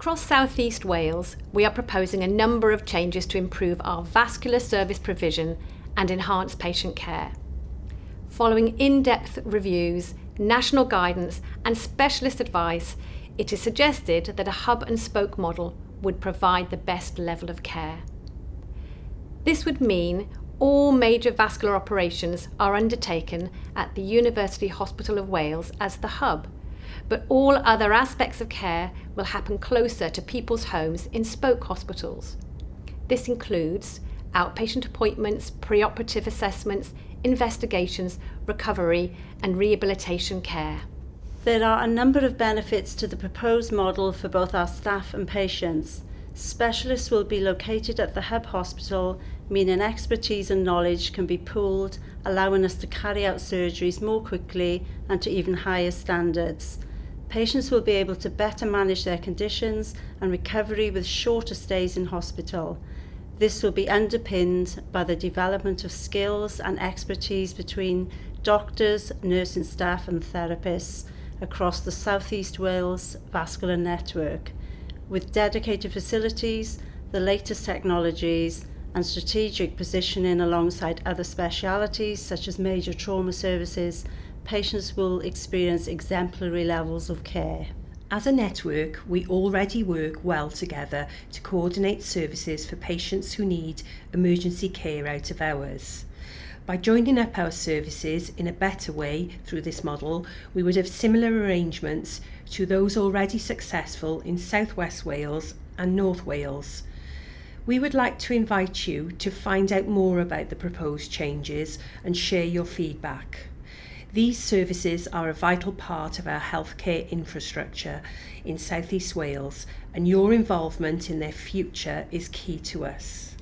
Across South East Wales, we are proposing a number of changes to improve our vascular service provision and enhance patient care. Following in-depth reviews, national guidance and specialist advice, it is suggested that a hub-and-spoke model would provide the best level of care. This would mean all major vascular operations are undertaken at the University Hospital of Wales as the hub, but all other aspects of care will happen closer to people's homes in spoke hospitals. This includes outpatient appointments, pre-operative assessments, investigations, recovery and rehabilitation care. There are a number of benefits to the proposed model for both our staff and patients. Specialists will be located at the hub hospital, meaning expertise and knowledge can be pooled, allowing us to carry out surgeries more quickly and to even higher standards. Patients will be able to better manage their conditions and recovery with shorter stays in hospital. This will be underpinned by the development of skills and expertise between doctors, nursing staff and therapists across the South East Wales vascular network, with dedicated facilities, the latest technologies and strategic positioning alongside other specialities such as major trauma services. Patients will experience exemplary levels of care. As a network, we already work well together to coordinate services for patients who need emergency care out of hours. By joining up our services in a better way through this model, we would have similar arrangements to those already successful in South West Wales and North Wales. We would like to invite you to find out more about the proposed changes and share your feedback. These services are a vital part of our healthcare infrastructure in South East Wales, and your involvement in their future is key to us.